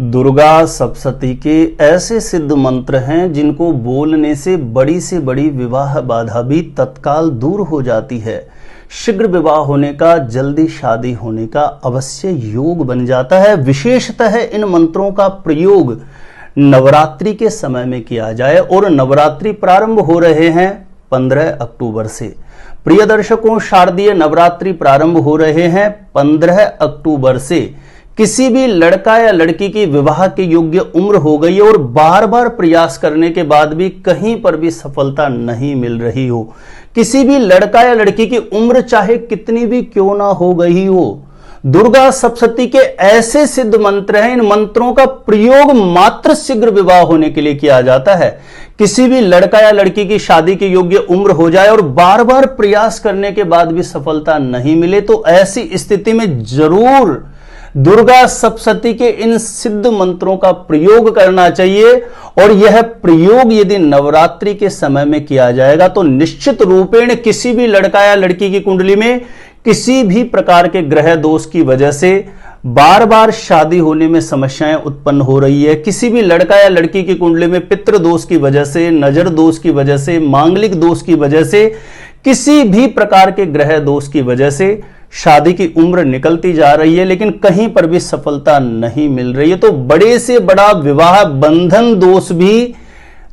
दुर्गा सप्तशती के ऐसे सिद्ध मंत्र हैं जिनको बोलने से बड़ी विवाह बाधा भी तत्काल दूर हो जाती है। शीघ्र विवाह होने का, जल्दी शादी होने का अवश्य योग बन जाता है। विशेषतः इन मंत्रों का प्रयोग नवरात्रि के समय में किया जाए और नवरात्रि प्रारंभ हो रहे हैं 15 अक्टूबर से। प्रिय दर्शकों, शारदीय नवरात्रि प्रारंभ हो रहे हैं 15 अक्टूबर से। किसी भी लड़का या लड़की की विवाह के योग्य उम्र हो गई और बार बार प्रयास करने के बाद भी कहीं पर भी सफलता नहीं मिल रही हो, किसी भी लड़का या लड़की की उम्र चाहे कितनी भी क्यों ना हो गई हो, दुर्गा सप्तशती के ऐसे सिद्ध मंत्र हैं। इन मंत्रों का प्रयोग मात्र शीघ्र विवाह होने के लिए किया जाता है। किसी भी लड़का या लड़की की शादी के योग्य उम्र हो जाए और बार बार प्रयास करने के बाद भी सफलता नहीं मिले, तो ऐसी स्थिति में जरूर दुर्गा सप्तशती के इन सिद्ध मंत्रों का प्रयोग करना चाहिए। और यह प्रयोग यदि नवरात्रि के समय में किया जाएगा तो निश्चित रूपेण किसी भी लड़का या लड़की की कुंडली में किसी भी प्रकार के ग्रह दोष की वजह से बार बार शादी होने में समस्याएं उत्पन्न हो रही है, किसी भी लड़का या लड़की की कुंडली में पितृ दोष की वजह से, नजर दोष की वजह से, मांगलिक दोष की वजह से, किसी भी प्रकार के ग्रह दोष की वजह से शादी की उम्र निकलती जा रही है लेकिन कहीं पर भी सफलता नहीं मिल रही है, तो बड़े से बड़ा विवाह बंधन दोष भी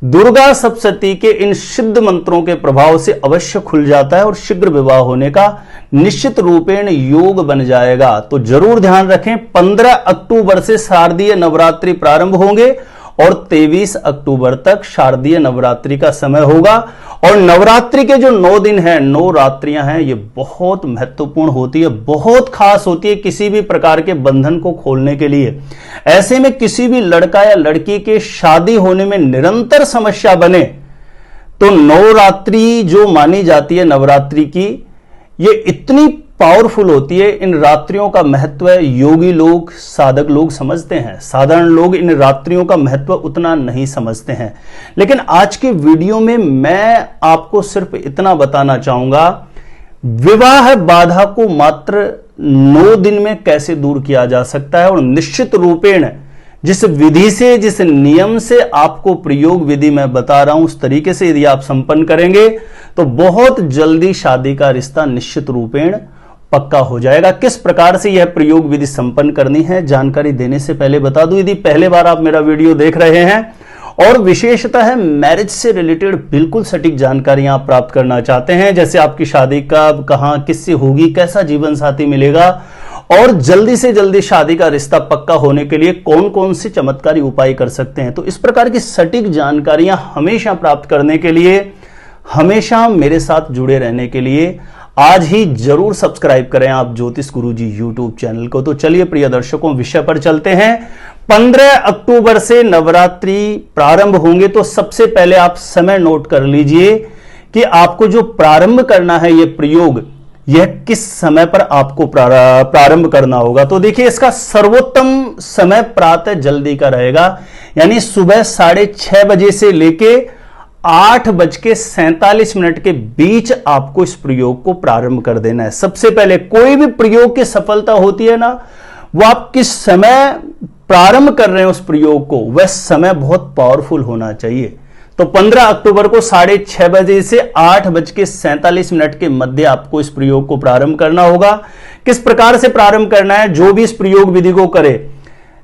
दुर्गा सप्तशती के इन सिद्ध मंत्रों के प्रभाव से अवश्य खुल जाता है और शीघ्र विवाह होने का निश्चित रूपेण योग बन जाएगा। तो जरूर ध्यान रखें, 15 अक्टूबर से शारदीय नवरात्रि प्रारंभ होंगे और 23 अक्टूबर तक शारदीय नवरात्रि का समय होगा। और नवरात्रि के जो 9 दिन हैं, 9 रात्रियां हैं, ये बहुत महत्वपूर्ण होती है, बहुत खास होती है किसी भी प्रकार के बंधन को खोलने के लिए। ऐसे में किसी भी लड़का या लड़की के शादी होने में निरंतर समस्या बने तो 9 रात्रि जो मानी जाती है नवरात्रि की, ये इतनी पावरफुल होती है। इन रात्रियों का महत्व योगी लोग, साधक लोग समझते हैं, साधारण लोग इन रात्रियों का महत्व उतना नहीं समझते हैं। लेकिन आज के वीडियो में मैं आपको सिर्फ इतना बताना चाहूंगा, विवाह बाधा को मात्र 9 दिन में कैसे दूर किया जा सकता है। और निश्चित रूपेण जिस विधि से, जिस नियम से आपको प्रयोग विधि मैं बता रहा हूं, उस तरीके से यदि आप संपन्न करेंगे तो बहुत जल्दी शादी का रिश्ता निश्चित रूपेण पक्का हो जाएगा। किस प्रकार से यह प्रयोग विधि संपन्न करनी है, जानकारी देने से पहले बता दूं, यदि पहले बार आप मेरा वीडियो देख रहे हैं और विशेषतः है मैरिज से रिलेटेड बिल्कुल सटीक जानकारियां आप प्राप्त करना चाहते हैं, जैसे आपकी शादी कब, कहां, किससे होगी, कैसा जीवन साथी मिलेगा और जल्दी से जल्दी शादी का रिश्ता पक्का होने के लिए कौन कौन से चमत्कारी उपाय कर सकते हैं, तो इस प्रकार की सटीक जानकारियां हमेशा प्राप्त करने के लिए, हमेशा मेरे साथ जुड़े रहने के लिए आज ही जरूर सब्सक्राइब करें आप ज्योतिष गुरुजी यूट्यूब चैनल को। तो चलिए प्रिय दर्शकों, विषय पर चलते हैं। 15 अक्टूबर से नवरात्रि प्रारंभ होंगे, तो सबसे पहले आप समय नोट कर लीजिए कि आपको जो प्रारंभ करना है ये प्रयोग, यह किस समय पर आपको प्रारंभ करना होगा। तो देखिए, इसका सर्वोत्तम समय प्रातः जल्दी का रहेगा, यानी सुबह 6:30 बजे से लेके 8:47 के बीच आपको इस प्रयोग को प्रारंभ कर देना है। सबसे पहले कोई भी प्रयोग की सफलता होती है ना, वो आप किस समय प्रारंभ कर रहे हैं उस प्रयोग को, वह समय बहुत पावरफुल होना चाहिए। तो 15 अक्टूबर को 6:30 बजे से 8:47 के मध्य आपको इस प्रयोग को प्रारंभ करना होगा। किस प्रकार से प्रारंभ करना है, जो भी इस प्रयोग विधि को करे,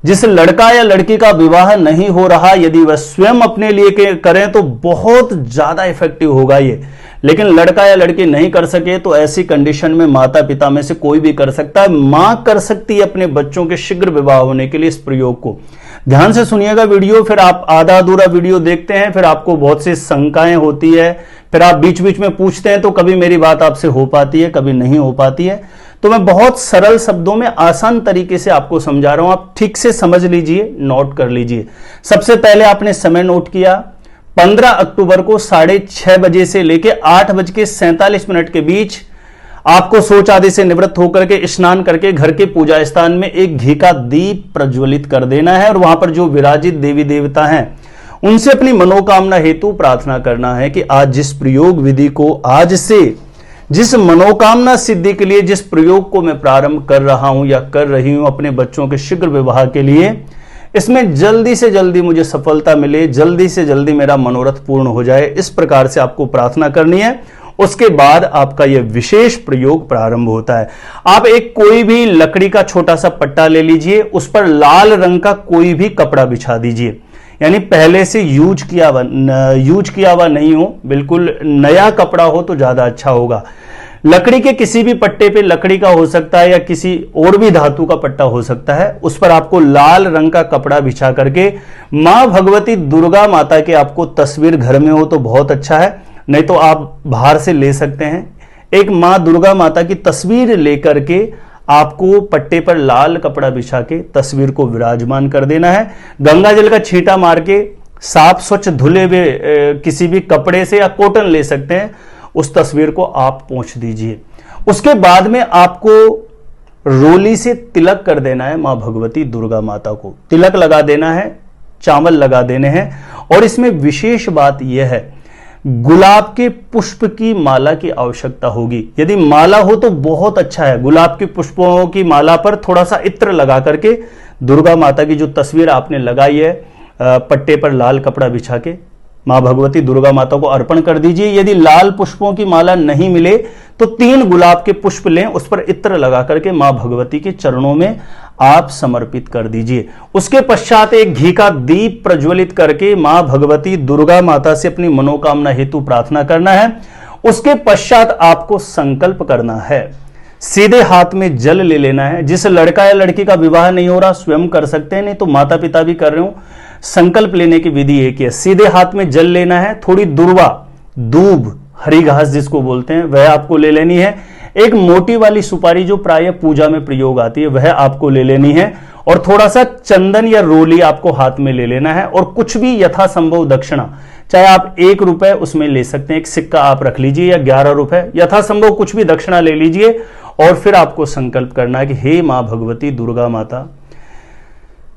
जिस लड़का या लड़की का विवाह नहीं हो रहा, यदि वह स्वयं अपने लिए करें तो बहुत ज्यादा इफेक्टिव होगा ये। लेकिन लड़का या लड़की नहीं कर सके तो ऐसी कंडीशन में माता पिता में से कोई भी कर सकता है। मां कर सकती है अपने बच्चों के शीघ्र विवाह होने के लिए इस प्रयोग को। ध्यान से सुनिएगा वीडियो, फिर आप आधा अधूरा वीडियो देखते हैं, फिर आपको बहुत सी शंकाएं होती है, फिर आप बीच बीच में पूछते हैं, तो कभी मेरी बात आपसे हो पाती है, कभी नहीं हो पाती है। तो मैं बहुत सरल शब्दों में आसान तरीके से आपको समझा रहा हूं, आप ठीक से समझ लीजिए, नोट कर लीजिए। सबसे पहले आपने समय नोट किया, 15 अक्टूबर को 6:30 बजे से लेके 8:47 के बीच आपको शौच आदि से निवृत्त होकर के स्नान करके घर के पूजा स्थान में एक घी का दीप प्रज्वलित कर देना है और वहां पर जो विराजित देवी देवता हैं उनसे अपनी मनोकामना हेतु प्रार्थना करना है कि आज जिस प्रयोग विधि को, आज से जिस मनोकामना सिद्धि के लिए जिस प्रयोग को मैं प्रारंभ कर रहा हूं या कर रही हूं अपने बच्चों के शीघ्र विवाह के लिए, इसमें जल्दी से जल्दी मुझे सफलता मिले, जल्दी से जल्दी मेरा मनोरथ पूर्ण हो जाए, इस प्रकार से आपको प्रार्थना करनी है। उसके बाद आपका यह विशेष प्रयोग प्रारंभ होता है। आप एक कोई भी लकड़ी का छोटा सा पट्टा ले लीजिए, उस पर लाल रंग का कोई भी कपड़ा बिछा दीजिए, यानी पहले से यूज किया हुआ नहीं हो, बिल्कुल नया कपड़ा हो तो ज्यादा अच्छा होगा। लकड़ी के किसी भी पट्टे पे, लकड़ी का हो सकता है या किसी और भी धातु का पट्टा हो सकता है, उस पर आपको लाल रंग का कपड़ा बिछा करके मां भगवती दुर्गा माता की आपको तस्वीर घर में हो तो बहुत अच्छा है, नहीं तो आप बाहर से ले सकते हैं। एक मां दुर्गा माता की तस्वीर लेकर के आपको पट्टे पर लाल कपड़ा बिछा के तस्वीर को विराजमान कर देना है। गंगा जल का छींटा मार के साफ स्वच्छ धुले हुए किसी भी कपड़े से या कॉटन ले सकते हैं, उस तस्वीर को आप पोंछ दीजिए। उसके बाद में आपको रोली से तिलक कर देना है। मां भगवती दुर्गा माता को तिलक लगा देना है, चावल लगा देने हैं। और इसमें विशेष बात यह है, गुलाब के पुष्प की माला की आवश्यकता होगी। यदि माला हो तो बहुत अच्छा है। गुलाब के पुष्पों की माला पर थोड़ा सा इत्र लगा करके दुर्गा माता की जो तस्वीर आपने लगाई है पट्टे पर लाल कपड़ा बिछा के मां भगवती दुर्गा माता को अर्पण कर दीजिए। यदि लाल पुष्पों की माला नहीं मिले तो 3 गुलाब के पुष्प लें, उस पर इत्र लगा करके मां भगवती के चरणों में आप समर्पित कर दीजिए। उसके पश्चात एक घी का दीप प्रज्वलित करके मां भगवती दुर्गा माता से अपनी मनोकामना हेतु प्रार्थना करना है। उसके पश्चात आपको संकल्प करना है। सीधे हाथ में जल ले लेना है। जिस लड़का या लड़की का विवाह नहीं हो रहा स्वयं कर सकते हैं, नहीं तो माता पिता भी कर रहे हो। संकल्प लेने की विधि एक ही है, सीधे हाथ में जल लेना है। थोड़ी दुर्वा, दूब, हरी घास जिसको बोलते हैं, वह आपको ले लेनी है। एक मोटी वाली सुपारी जो प्रायः पूजा में प्रयोग आती है, वह आपको ले लेनी है। और थोड़ा सा चंदन या रोली आपको हाथ में ले लेना है। और कुछ भी यथासंभव दक्षिणा, चाहे आप 1 रुपए उसमें ले सकते हैं, एक सिक्का आप रख लीजिए, या 11 रुपए, यथासंभव कुछ भी दक्षिणा ले लीजिए। और फिर आपको संकल्प करना है कि हे मां भगवती दुर्गा माता,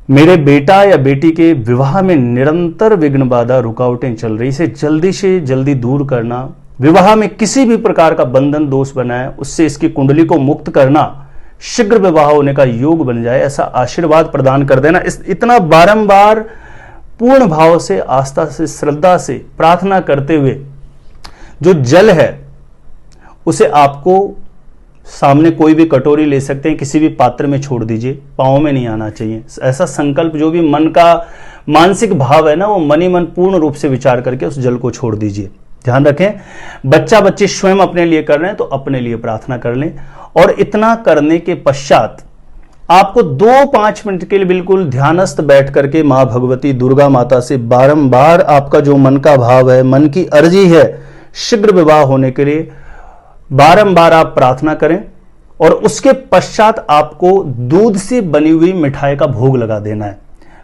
मेरे बेटा या बेटी के विवाह में निरंतर विघ्न बाधा रुकावटें चल रही, इसे जल्दी से जल्दी दूर करना। विवाह में किसी भी प्रकार का बंधन दोष बना है, उससे इसकी कुंडली को मुक्त करना, शीघ्र विवाह होने का योग बन जाए, ऐसा आशीर्वाद प्रदान कर देना। इतना बारंबार पूर्ण भाव से, आस्था से, श्रद्धा से प्रार्थना करते हुए जो जल है उसे आपको सामने कोई भी कटोरी ले सकते हैं, किसी भी पात्र में छोड़ दीजिए, पांव में नहीं आना चाहिए। ऐसा संकल्प, जो भी मन का मानसिक भाव है ना, वो मन ही मन पूर्ण रूप से विचार करके उस जल को छोड़ दीजिए। ध्यान रखें, बच्चा बच्चे स्वयं अपने लिए कर रहे हैं तो अपने लिए प्रार्थना कर लें। और इतना करने के पश्चात आपको 2-5 मिनट के लिए बिल्कुल ध्यानस्थ बैठ करके मां भगवती दुर्गा माता से बारंबार आपका जो मन का भाव है, मन की अर्जी है शीघ्र विवाह होने के लिए, बारंबार आप प्रार्थना करें। और उसके पश्चात आपको दूध से बनी हुई मिठाई का भोग लगा देना है।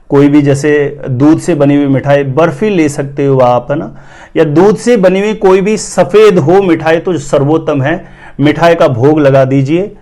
कोई भी, जैसे दूध से बनी हुई मिठाई, बर्फी ले सकते हो आप, है ना, या दूध से बनी हुई कोई भी सफेद हो मिठाई तो सर्वोत्तम है। मिठाई का भोग लगा दीजिए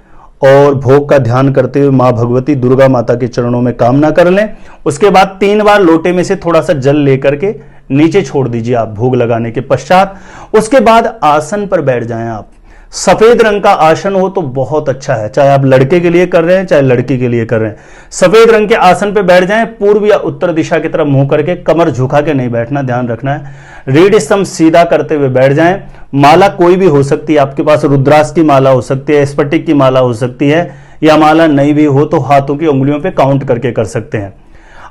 और भोग का ध्यान करते हुए मां भगवती दुर्गा माता के चरणों में कामना कर लें। उसके बाद 3 बार लोटे में से थोड़ा सा जल लेकर के नीचे छोड़ दीजिए आप भोग लगाने के पश्चात। उसके बाद आसन पर बैठ जाएं आप। सफेद रंग का आसन हो तो बहुत अच्छा है, चाहे आप लड़के के लिए कर रहे हैं चाहे लड़की के लिए कर रहे हैं। सफेद रंग के आसन पे बैठ जाएं, पूर्व या उत्तर दिशा की तरफ मुंह करके, कमर झुका के नहीं बैठना, ध्यान रखना है। रीढ़ स्तंभ सीधा करते हुए बैठ जाएं। माला कोई भी हो सकती है, आपके पास रुद्राक्ष की माला हो सकती है, स्फटिक की माला हो सकती है, या माला नहीं भी हो तो हाथों की उंगलियों पे काउंट करके कर सकते हैं।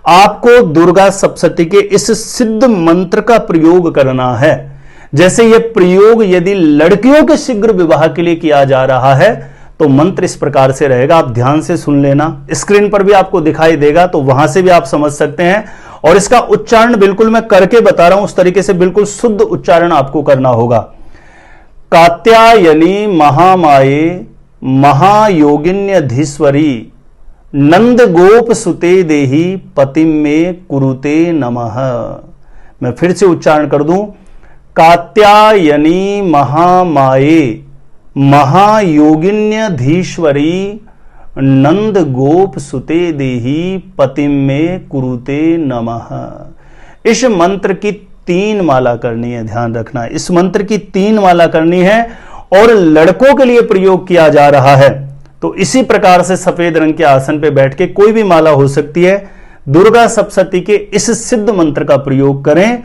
आपको दुर्गा सप्तशती के इस सिद्ध मंत्र का प्रयोग करना है। जैसे यह प्रयोग यदि लड़कियों के शीघ्र विवाह के लिए किया जा रहा है तो मंत्र इस प्रकार से रहेगा, आप ध्यान से सुन लेना। स्क्रीन पर भी आपको दिखाई देगा तो वहां से भी आप समझ सकते हैं। और इसका उच्चारण बिल्कुल मैं करके बता रहा हूं, उस तरीके से बिल्कुल शुद्ध उच्चारण आपको करना होगा। कात्यायनी महामाये महायोगिन्यधीश्वरी नंद गोप सुते देही पतिम में कुरुते नमः। मैं फिर से उच्चारण कर दूं, कात्यायनी महामाये महायोगिन्यधीश्वरी नंद गोप सुते देही पतिम में कुरुते नमः। इस मंत्र की 3 माला करनी है, ध्यान रखना। इस मंत्र की 3 माला करनी है और लड़कों के लिए प्रयोग किया जा रहा है तो इसी प्रकार से सफेद रंग के आसन पे बैठ के, कोई भी माला हो सकती है, दुर्गा सप्तशती के इस सिद्ध मंत्र का प्रयोग करें।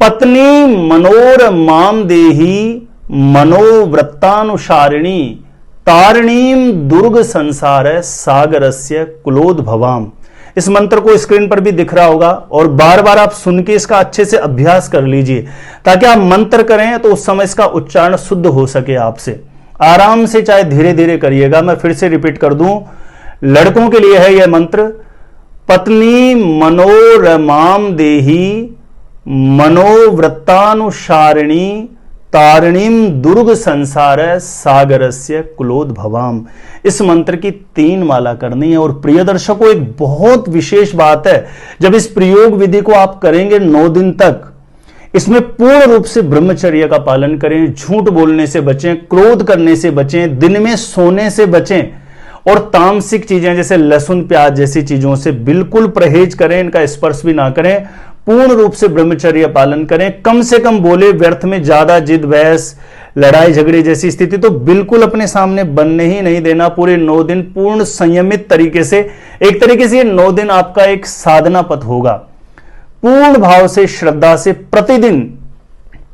पत्नी मनोरमाम देही मनोवृत्तानुसारिणी तारिणीम दुर्ग संसार सागरस्य कुलोद्भवाम। इस मंत्र को स्क्रीन पर भी दिख रहा होगा और बार बार आप सुन के इसका अच्छे से अभ्यास कर लीजिए ताकि आप मंत्र करें तो उस समय इसका उच्चारण शुद्ध हो सके आपसे। आराम से चाहे धीरे धीरे करिएगा। मैं फिर से रिपीट कर दूं, लड़कों के लिए है यह मंत्र। पत्नी मनोरमाम देही मनोवृत्तानुसारिणी तारिणीम दुर्ग संसार सागरस्य कुलोद्भवाम। इस मंत्र की 3 माला करनी है। और प्रिय दर्शकों, एक बहुत विशेष बात है, जब इस प्रयोग विधि को आप करेंगे 9 दिन तक, इसमें पूर्ण रूप से ब्रह्मचर्य का पालन करें, झूठ बोलने से बचें, क्रोध करने से बचें, दिन में सोने से बचें और तामसिक चीजें जैसे लहसुन प्याज जैसी चीजों से बिल्कुल परहेज करें, इनका स्पर्श भी ना करें। पूर्ण रूप से ब्रह्मचर्य पालन करें, कम से कम बोले, व्यर्थ में ज्यादा जिद बहस लड़ाई झगड़े जैसी स्थिति तो बिल्कुल अपने सामने बनने ही नहीं देना। पूरे 9 दिन पूर्ण संयमित तरीके से, एक तरीके से 9 दिन आपका एक साधना पथ होगा। पूर्ण भाव से, श्रद्धा से प्रतिदिन,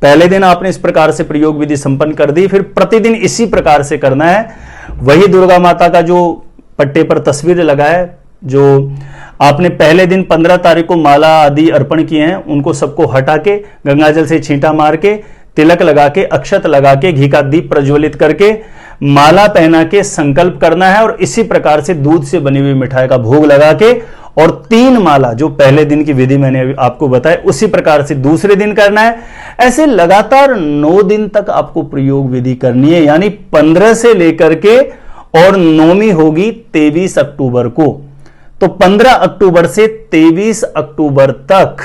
पहले दिन आपने इस प्रकार से प्रयोग विधि संपन्न कर दी, फिर प्रतिदिन इसी प्रकार से करना है। वही दुर्गा माता का जो पट्टे पर तस्वीर लगा है, जो आपने पहले दिन 15 तारीख को माला आदि अर्पण किए हैं, उनको सबको हटा के गंगाजल से छींटा मार के, तिलक लगा के, अक्षत लगा के, घी का दीप प्रज्वलित करके, माला पहना के संकल्प करना है। और इसी प्रकार से दूध से बनी हुई मिठाई का भोग लगा के और 3 माला, जो पहले दिन की विधि मैंने आपको बताया, उसी प्रकार से दूसरे दिन करना है। ऐसे लगातार 9 दिन तक आपको प्रयोग विधि करनी है, यानी 15 से लेकर के, और नौमी होगी 23 अक्टूबर को। तो 15 अक्टूबर से 23 अक्टूबर तक,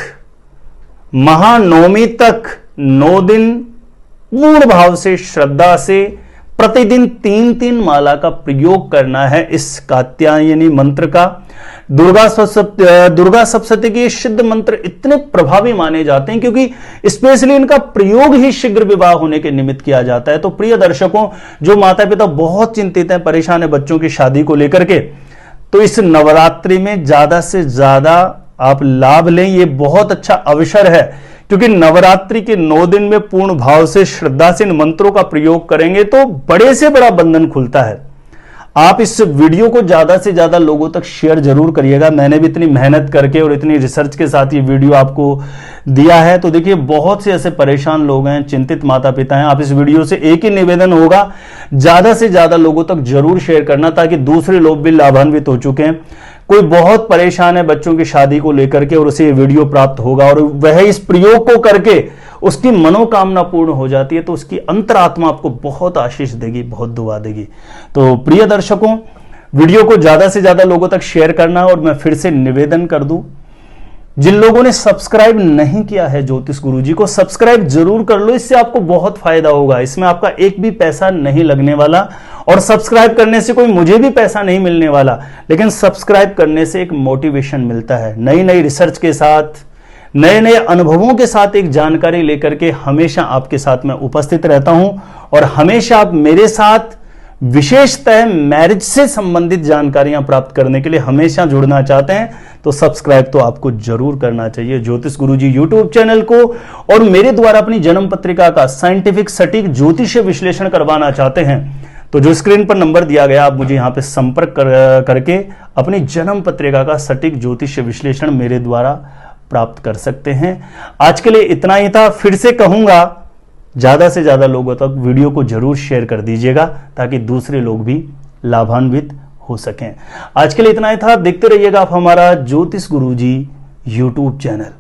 महानवमी तक 9 दिन पूर्ण भाव से, श्रद्धा से प्रतिदिन 3-3 माला का प्रयोग करना है इस कात्यायनी मंत्र का। दुर्गा सप्तशती के सिद्ध मंत्र इतने प्रभावी माने जाते हैं क्योंकि स्पेशली इनका प्रयोग ही शीघ्र विवाह होने के निमित्त किया जाता है। तो प्रिय दर्शकों, जो माता पिता बहुत चिंतित हैं, परेशान है बच्चों की शादी को लेकर के, तो इस नवरात्रि में ज्यादा से ज्यादा आप लाभ लें। ये बहुत अच्छा अवसर है क्योंकि नवरात्रि के 9 दिन में पूर्ण भाव से, श्रद्धा से इन मंत्रों का प्रयोग करेंगे तो बड़े से बड़ा बंधन खुलता है। आप इस वीडियो को ज्यादा से ज्यादा लोगों तक शेयर जरूर करिएगा। मैंने भी इतनी मेहनत करके और इतनी रिसर्च के साथ ये वीडियो आपको दिया है। तो देखिए, बहुत से ऐसे परेशान लोग हैं, चिंतित माता पिता हैं। आप इस वीडियो से एक ही निवेदन होगा, ज्यादा से ज्यादा लोगों तक जरूर शेयर करना ताकि दूसरे लोग भी लाभान्वित हो चुके हैं। कोई बहुत परेशान है बच्चों की शादी को लेकर के और उसे ये वीडियो प्राप्त होगा और वह इस प्रयोग को करके उसकी मनोकामना पूर्ण हो जाती है, तो उसकी अंतरात्मा आपको बहुत आशीष देगी, बहुत दुआ देगी। तो प्रिय दर्शकों, वीडियो को ज्यादा से ज्यादा लोगों तक शेयर करना। और मैं फिर से निवेदन कर दूं, जिन लोगों ने सब्सक्राइब नहीं किया है ज्योतिष गुरुजी को, सब्सक्राइब जरूर कर लो, इससे आपको बहुत फायदा होगा। इसमें आपका एक भी पैसा नहीं लगने वाला और सब्सक्राइब करने से कोई मुझे भी पैसा नहीं मिलने वाला, लेकिन सब्सक्राइब करने से एक मोटिवेशन मिलता है। नई नई रिसर्च के साथ, नए नए अनुभवों के साथ एक जानकारी लेकर के हमेशा आपके साथ मैं उपस्थित रहता हूं और हमेशा आप मेरे साथ विशेषतः मैरिज से संबंधित जानकारियां प्राप्त करने के लिए हमेशा जुड़ना चाहते हैं तो सब्सक्राइब तो आपको जरूर करना चाहिए ज्योतिष गुरुजी यूट्यूब चैनल को। और मेरे द्वारा अपनी जन्म पत्रिका का साइंटिफिक सटीक ज्योतिषीय विश्लेषण करवाना चाहते हैं तो जो स्क्रीन पर नंबर दिया गया, आप मुझे यहां पे संपर्क करके अपनी जन्म पत्रिका का सटीक ज्योतिषीय विश्लेषण मेरे द्वारा प्राप्त कर सकते हैं। आज के लिए इतना ही था। फिर से कहूंगा, ज्यादा से ज्यादा लोगों तक वीडियो को जरूर शेयर कर दीजिएगा ताकि दूसरे लोग भी लाभान्वित हो सकें। आज के लिए इतना ही था। देखते रहिएगा आप हमारा ज्योतिष गुरुजी यूट्यूब चैनल।